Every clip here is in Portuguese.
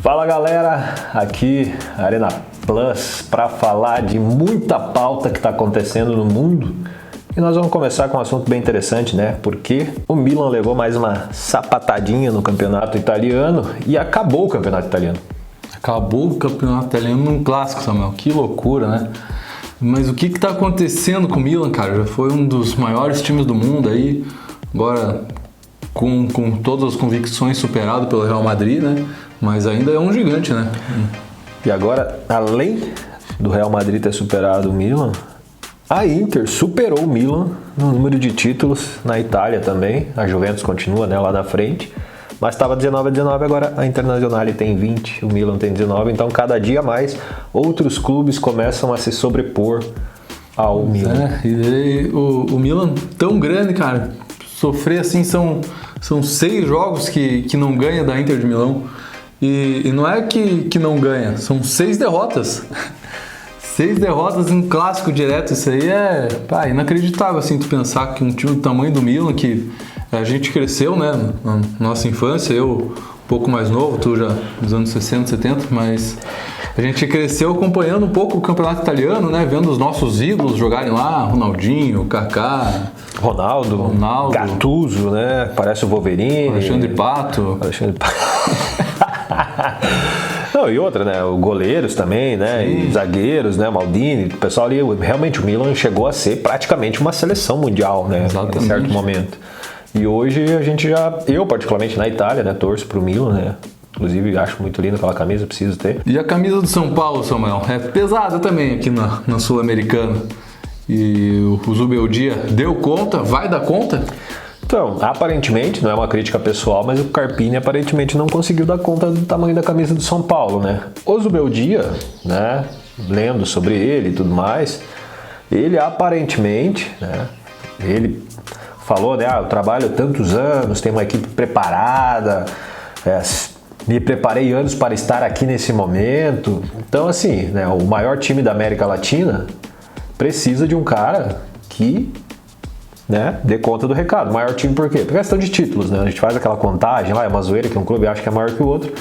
Fala galera, aqui Arena Plus para falar de muita pauta que está acontecendo no mundo. E nós vamos começar com um assunto bem interessante, né? Porque o Milan levou mais uma sapatadinha no campeonato italiano e acabou o campeonato italiano. Acabou o campeonato italiano num clássico, Samuel. Que loucura, né? Mas o que está acontecendo com o Milan, cara? Já foi um dos maiores times do mundo aí. Agora, com todas as convicções, superado pelo Real Madrid, né? Mas ainda é um gigante, né? E agora, além do Real Madrid ter superado o Milan, a Inter superou o Milan no número de títulos na Itália também. A Juventus continua, né, lá na frente. Mas estava 19-19, agora a Internazionale tem 20, o Milan tem 19. Então, cada dia mais, outros clubes começam a se sobrepor ao Milan. E o Milan tão grande, cara. Sofrer assim, são 6 jogos que não ganha da Inter de Milão. E não é que não ganha, são 6 derrotas. 6 derrotas em um clássico direto. Isso aí é inacreditável, assim, tu pensar que um time do tamanho do Milan, que a gente cresceu, né, na nossa infância, eu um pouco mais novo, tu já nos anos 60, 70, mas a gente cresceu acompanhando um pouco o campeonato italiano, né, vendo os nossos ídolos jogarem lá, Ronaldinho, Kaká, Ronaldo, Gattuso, né, parece o Wolverine, Alexandre Pato. Não, e outra, né? Os goleiros também, né? Sim. E zagueiros, né? Maldini, o pessoal ali, realmente o Milan chegou a ser praticamente uma seleção mundial, né? Exatamente. Em certo momento. E hoje a gente eu particularmente na Itália, né? Torço pro Milan, né? Inclusive acho muito linda aquela camisa, preciso ter. E a camisa do São Paulo, Samuel, é pesada também aqui na Sul-Americana. E o Zubeldia deu conta, vai dar conta? Então, aparentemente, não é uma crítica pessoal, mas o Carpini aparentemente não conseguiu dar conta do tamanho da camisa do São Paulo, né? O Zubeldia, né, lendo sobre ele e tudo mais, ele aparentemente, né, ele falou, né, eu trabalho tantos anos, tenho uma equipe preparada, me preparei anos para estar aqui nesse momento. Então, assim, né, o maior time da América Latina precisa de um cara que, né, dê conta do recado. O maior time por quê? Por questão de títulos, né? A gente faz aquela contagem lá, é uma zoeira que um clube acha que é maior que o outro,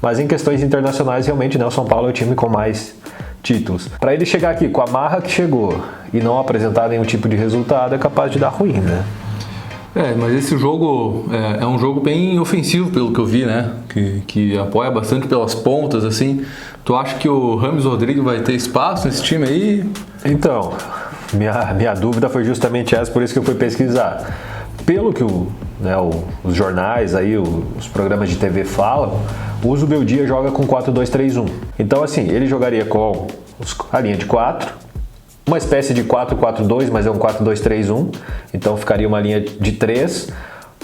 mas em questões internacionais, realmente, né, o São Paulo é o time com mais títulos. Para ele chegar aqui com a marra que chegou e não apresentar nenhum tipo de resultado, é capaz de dar ruim, né? Mas esse jogo é um jogo bem ofensivo, pelo que eu vi, né? Que apoia bastante pelas pontas, assim. Tu acha que o James Rodrigues vai ter espaço nesse time aí? Então, minha dúvida foi justamente essa, por isso que eu fui pesquisar. Pelo que os jornais, aí, os programas de TV falam, o Zubeldia joga com 4-2-3-1. Então, assim, ele jogaria com a linha de 4, uma espécie de 4-4-2, mas é um 4-2-3-1. Então, ficaria uma linha de 3.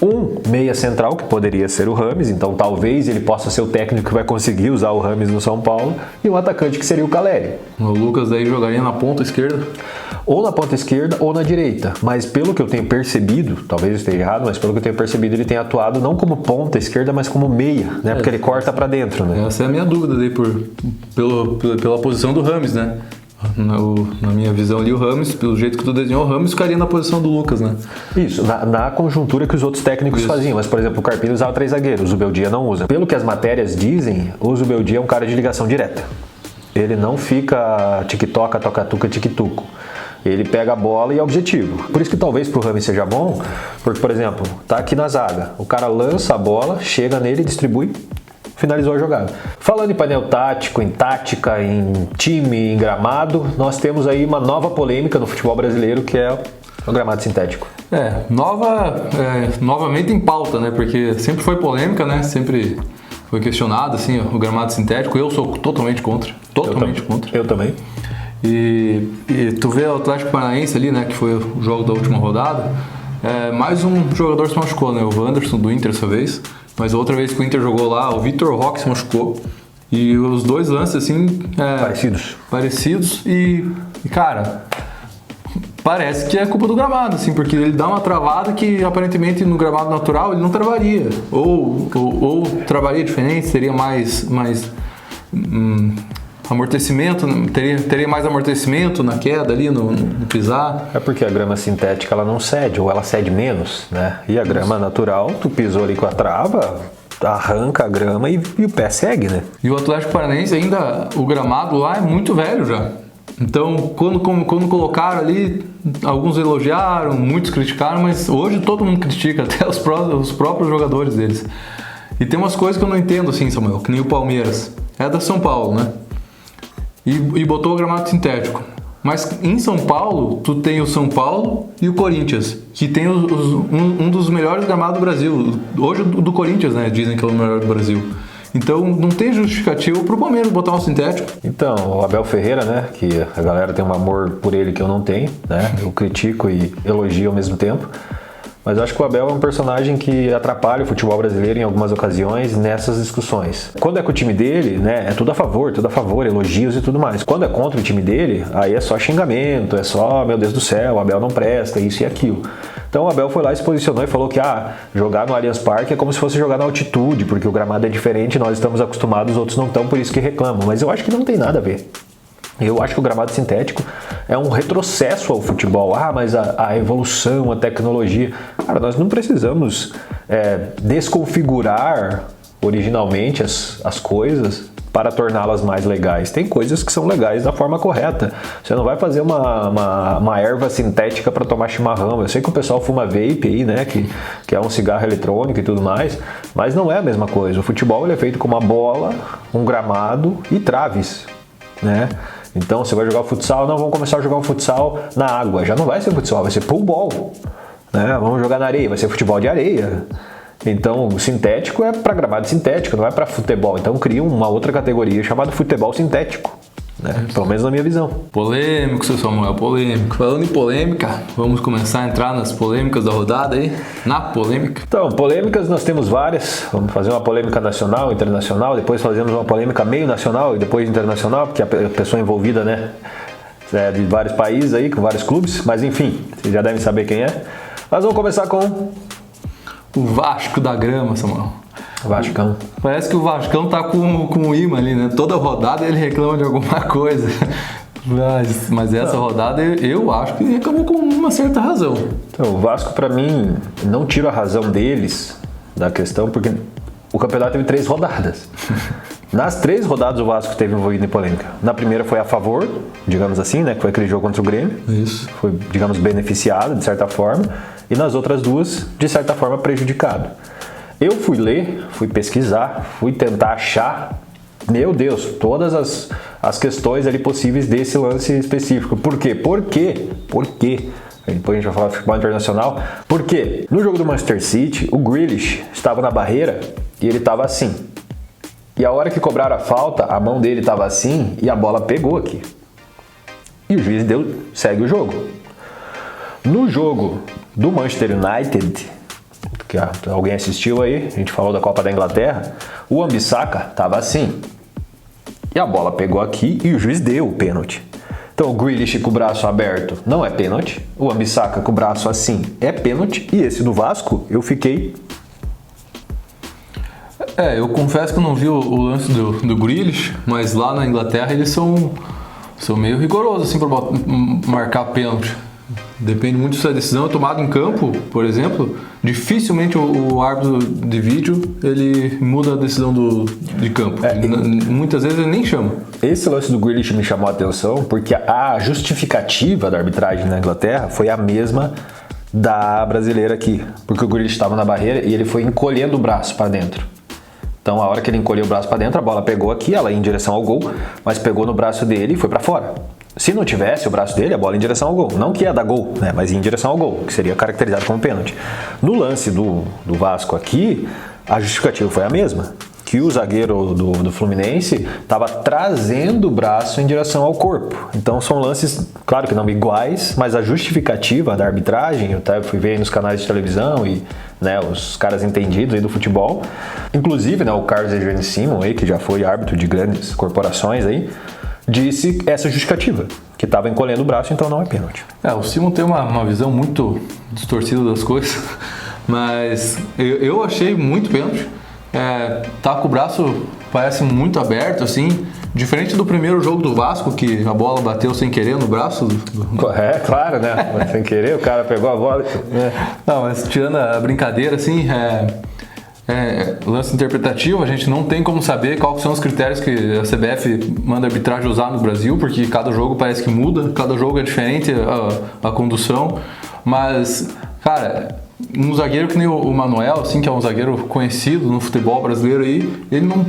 Um meia central, que poderia ser o Rames, então talvez ele possa ser o técnico que vai conseguir usar o Rames no São Paulo, e um atacante que seria o Caleri. O Lucas daí jogaria na ponta esquerda? Ou na ponta esquerda ou na direita, mas pelo que eu tenho percebido, talvez eu esteja errado, mas pelo que eu tenho percebido, ele tem atuado não como ponta esquerda, mas como meia, né? Porque ele corta para dentro, né? Essa é a minha dúvida daí, pela posição do Rames, né? Na minha visão ali, o Rames, pelo jeito que tu desenhou, o Rames ficaria na posição do Lucas, né? Isso, na conjuntura que os outros técnicos faziam. Mas, por exemplo, o Carpini usava 3 zagueiros, o Zubeldia não usa. Pelo que as matérias dizem, o Zubeldia é um cara de ligação direta. Ele não fica tic-toca, toca-tuca, tic-tuco. Ele pega a bola e é objetivo. Por isso que talvez pro Rames seja bom, porque, por exemplo, tá aqui na zaga, o cara lança a bola, chega nele, distribui, finalizou a jogada. Falando em painel tático, em tática, em time, em gramado, nós temos aí uma nova polêmica no futebol brasileiro, que é o gramado sintético. Novamente em pauta, né? Porque sempre foi polêmica, né? Sempre foi questionado, assim, o gramado sintético. Eu sou totalmente contra. Eu também. E tu vê o Atlético Paranaense ali, né? Que foi o jogo da última rodada. Mais um jogador se machucou, né? O Wanderson do Inter dessa vez. Mas outra vez que o Inter jogou lá, o Vitor Roque se machucou. E os dois lances, assim... Parecidos. E, cara, parece que é culpa do gramado, assim, porque ele dá uma travada que, aparentemente, no gramado natural, ele não travaria. Ou travaria diferente, seria mais amortecimento, teria mais amortecimento na queda ali, no pisar. É porque a grama sintética ela não cede, ou ela cede menos, né? E a grama natural, tu pisou ali com a trava, arranca a grama e o pé segue, né? E o Atlético Paranaense ainda, o gramado lá é muito velho já. Então, quando colocaram ali, alguns elogiaram, muitos criticaram, mas hoje todo mundo critica, até os próprios jogadores deles. E tem umas coisas que eu não entendo, assim, Samuel, que nem o Palmeiras. É da São Paulo, né? E botou o gramado sintético. Mas em São Paulo, tu tem o São Paulo e o Corinthians, que tem um dos melhores gramados do Brasil. Hoje o do Corinthians, né? Dizem que é o melhor do Brasil. Então não tem justificativo pro Palmeiras botar um sintético. Então, o Abel Ferreira, né? Que a galera tem um amor por ele que eu não tenho, né? Eu critico e elogio ao mesmo tempo. Mas eu acho que o Abel é um personagem que atrapalha o futebol brasileiro em algumas ocasiões nessas discussões. Quando é com o time dele, né, é tudo a favor, elogios e tudo mais. Quando é contra o time dele, aí é só xingamento, é só, meu Deus do céu, o Abel não presta, isso e aquilo. Então o Abel foi lá e se posicionou e falou que jogar no Allianz Parque é como se fosse jogar na altitude, porque o gramado é diferente, nós estamos acostumados, os outros não estão, por isso que reclamam. Mas eu acho que não tem nada a ver. Eu acho que o gramado sintético é um retrocesso ao futebol. Mas a evolução, a tecnologia... Cara, nós não precisamos desconfigurar originalmente as coisas para torná-las mais legais. Tem coisas que são legais da forma correta. Você não vai fazer uma erva sintética para tomar chimarrão. Eu sei que o pessoal fuma vape aí, né? Que é um cigarro eletrônico e tudo mais, mas não é a mesma coisa. O futebol ele é feito com uma bola, um gramado e traves, né? Então você vai jogar futsal, vamos começar a jogar um futsal na água. Já não vai ser futsal, vai ser pool ball, né? Vamos jogar na areia, vai ser futebol de areia. Então o sintético é para gramado sintético, não é para futebol. Então cria uma outra categoria chamada futebol sintético, né? Pelo menos na minha visão. Polêmico, seu Samuel, polêmico. Falando em polêmica, vamos começar a entrar nas polêmicas da rodada aí, na polêmica. Então, polêmicas nós temos várias. Vamos fazer uma polêmica nacional, internacional, depois fazemos uma polêmica meio nacional e depois internacional, porque a pessoa envolvida, né, é de vários países aí, com vários clubes, mas enfim, vocês já devem saber quem é. Mas vamos começar com o Vasco da Grama, Samuel. Vascão. Parece que o Vascão tá com o imã ali, né? Toda rodada ele reclama de alguma coisa. Mas essa rodada eu acho que reclamou com uma certa razão. Então, o Vasco, pra mim, não tiro a razão deles da questão, porque o campeonato teve 3 rodadas. Nas 3 rodadas o Vasco esteve envolvido em polêmica. Na primeira foi a favor, digamos assim, né? Que foi aquele jogo contra o Grêmio. Isso. Foi, digamos, beneficiado, de certa forma. E nas outras 2, de certa forma, prejudicado. Eu fui ler, fui pesquisar, fui tentar achar, meu Deus, todas as questões ali possíveis desse lance específico. Por quê? Por quê? Depois a gente vai falar de futebol internacional. Por quê? No jogo do Manchester City, o Grealish estava na barreira e ele estava assim. E a hora que cobraram a falta, a mão dele estava assim e a bola pegou aqui. E o juiz segue o jogo. No jogo do Manchester United, que alguém assistiu aí, a gente falou da Copa da Inglaterra, o Wan-Bissaka estava assim. E a bola pegou aqui e o juiz deu o pênalti. Então o Grealish com o braço aberto não é pênalti, o Wan-Bissaka com o braço assim é pênalti, e esse do Vasco eu fiquei... eu confesso que eu não vi o lance do Grealish, mas lá na Inglaterra eles são meio rigorosos assim para marcar pênalti. Depende muito se a decisão é tomada em campo, por exemplo. Dificilmente o árbitro de vídeo ele muda a decisão de campo. Muitas vezes ele nem chama. Esse lance do Grealish me chamou a atenção porque a justificativa da arbitragem na Inglaterra foi a mesma da brasileira aqui. Porque o Grealish estava na barreira e ele foi encolhendo o braço para dentro. Então a hora que ele encolheu o braço para dentro, a bola pegou aqui, ela ia em direção ao gol, mas pegou no braço dele e foi para fora. Se não tivesse o braço dele, a bola ia em direção ao gol. Não que ia dar gol, né? Mas ia em direção ao gol, que seria caracterizado como pênalti. No lance do Vasco aqui, a justificativa foi a mesma. Que o zagueiro do Fluminense estava trazendo o braço em direção ao corpo. Então são lances, claro que não iguais, mas a justificativa da arbitragem, eu até fui ver aí nos canais de televisão e, né, os caras entendidos aí do futebol. Inclusive, né, o Carlos Eugênio Simon, aí, que já foi árbitro de grandes corporações aí, disse essa justificativa, que estava encolhendo o braço, então não é pênalti. O Simon tem uma visão muito distorcida das coisas, mas eu achei muito pênalti. Tá com o braço, parece muito aberto, assim, diferente do primeiro jogo do Vasco, que a bola bateu sem querer no braço. Claro, né? Sem querer, o cara pegou a bola. Não, mas tirando a brincadeira, assim, lance interpretativo, a gente não tem como saber quais são os critérios que a CBF manda a arbitragem usar no Brasil, porque cada jogo parece que muda, cada jogo é diferente a condução, mas, cara, um zagueiro que nem o Manuel, assim, que é um zagueiro conhecido no futebol brasileiro aí, ele não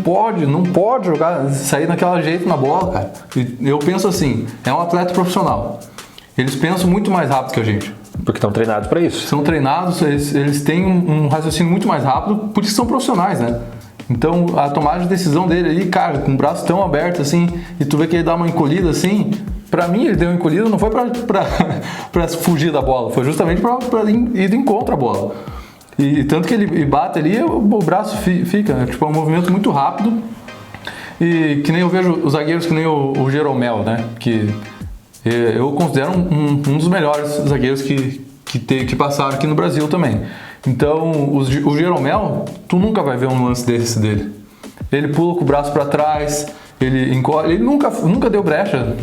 pode jogar, sair daquele jeito na bola, cara. E eu penso assim, é um atleta profissional, eles pensam muito mais rápido que a gente. Porque estão treinados para isso. São treinados, eles têm um raciocínio muito mais rápido, por isso são profissionais, né? Então, a tomada de decisão dele ali, cara, com o braço tão aberto assim, e tu vê que ele dá uma encolhida assim, pra mim ele deu uma encolhida, não foi pra fugir da bola, foi justamente pra ir de encontro à bola. E tanto que ele bate ali, o braço fica, né? Tipo, é um movimento muito rápido, e que nem eu vejo os zagueiros que nem o Jeromel, né? Que eu considero um dos melhores zagueiros que passaram aqui no Brasil também. Então, o Jeromel, tu nunca vai ver um lance desse dele. Ele pula com o braço para trás, ele encolhe, ele nunca deu brecha.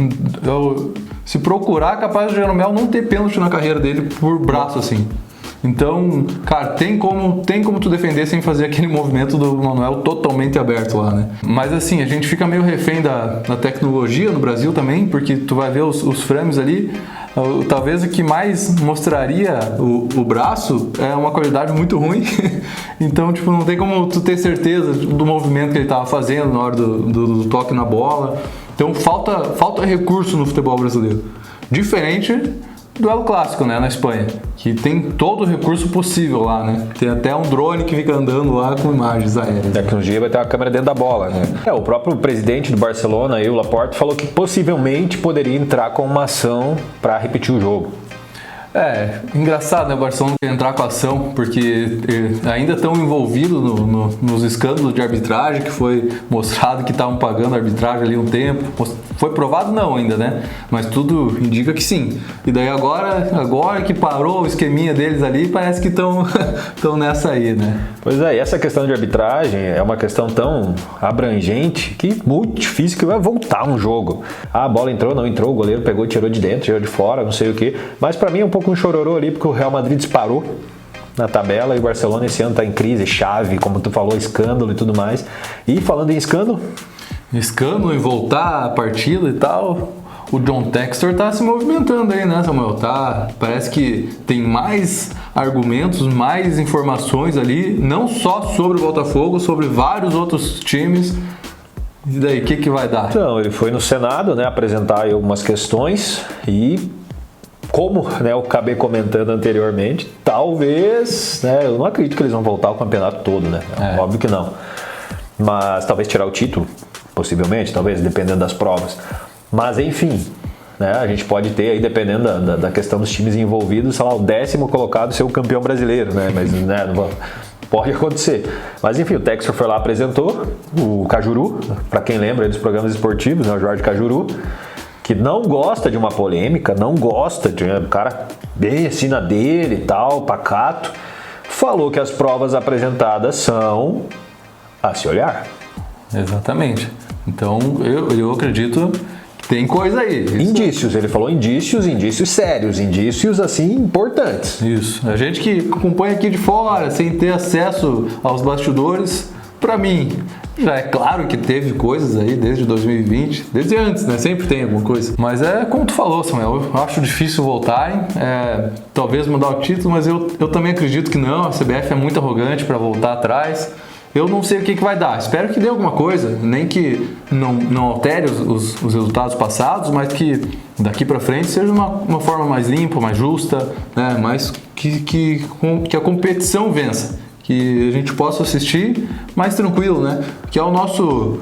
Se procurar, é capaz do Jeromel não ter pênalti na carreira dele por braço assim. Então, cara, tem como tu defender sem fazer aquele movimento do Manuel totalmente aberto lá, né? Mas assim, a gente fica meio refém da tecnologia no Brasil também, porque tu vai ver os frames ali, talvez o que mais mostraria o braço é uma qualidade muito ruim. Então, tipo, não tem como tu ter certeza do movimento que ele tava fazendo na hora do toque na bola. Então, falta recurso no futebol brasileiro. Diferente do El Clássico, né, na Espanha, que tem todo o recurso possível lá, né? Tem até um drone que fica andando lá com imagens aéreas. Daqui uns dias vai ter uma câmera dentro da bola, né? O próprio presidente do Barcelona, o Laporte, falou que possivelmente poderia entrar com uma ação para repetir o jogo. Engraçado, né, o Barcelona entrar com a ação, porque ainda estão envolvidos nos escândalos de arbitragem, que foi mostrado que estavam pagando a arbitragem ali um tempo. Foi provado não ainda, né? Mas tudo indica que sim. E daí agora que parou o esqueminha deles ali, parece que estão nessa aí, né? Pois é, e essa questão de arbitragem é uma questão tão abrangente que muito difícil que vai voltar um jogo. A bola entrou, não entrou, o goleiro pegou, tirou de dentro, tirou de fora, não sei o que. Mas pra mim é um pouco um chororô ali, porque o Real Madrid disparou na tabela e o Barcelona esse ano está em crise, chave, como tu falou, escândalo e tudo mais. E falando em escândalo em voltar a partida e tal, o John Textor tá se movimentando aí, né, Samuel? Parece que tem mais argumentos, mais informações ali, não só sobre o Botafogo, sobre vários outros times. E daí, o que vai dar? Então, ele foi no Senado, né, apresentar aí algumas questões e, como, né, eu acabei comentando anteriormente, talvez, né, eu não acredito que eles vão voltar o campeonato todo, né? Óbvio que não. Mas talvez tirar o título, possivelmente, talvez, dependendo das provas. Mas, enfim, né, a gente pode ter aí, dependendo da questão dos times envolvidos, sei lá, o 10º colocado ser o campeão brasileiro, né? Mas, né, pode acontecer. Mas, enfim, o Textor foi lá, apresentou o Cajuru, para quem lembra dos programas esportivos, né, o Jorge Cajuru, que não gosta de uma polêmica, não gosta de um cara bem assim na dele e tal, pacato, falou que as provas apresentadas são a se olhar. Exatamente. Então, eu acredito que tem coisa aí. Indícios, ele falou indícios sérios, indícios assim importantes. Isso. A gente que acompanha aqui de fora, sem ter acesso aos bastidores, pra mim, já é claro que teve coisas aí desde 2020, desde antes, né? Sempre tem alguma coisa. Mas é como tu falou, Samuel, eu acho difícil voltarem, talvez mudar o título, mas eu também acredito que não, a CBF é muito arrogante para voltar atrás. Eu não sei o que vai dar, espero que dê alguma coisa, nem que não altere os resultados passados, mas que daqui para frente seja uma forma mais limpa, mais justa, né? Mas que a competição vença. Que a gente possa assistir mais tranquilo, né? Que é o nosso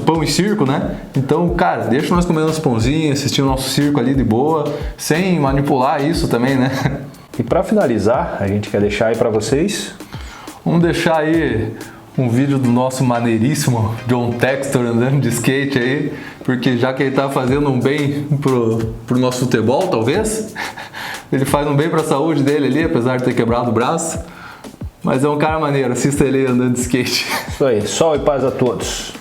pão e circo, né? Então, cara, deixa nós comer nosso pãozinho, assistir o nosso circo ali de boa, sem manipular isso também, né? E para finalizar, a gente quer deixar aí para vocês... Vamos deixar aí um vídeo do nosso maneiríssimo John Textor andando de skate aí, porque já que ele tá fazendo um bem pro nosso futebol, talvez, ele faz um bem pra saúde dele ali, apesar de ter quebrado o braço. Mas é um cara maneiro, assista ele andando de skate. Isso aí, sol e paz a todos.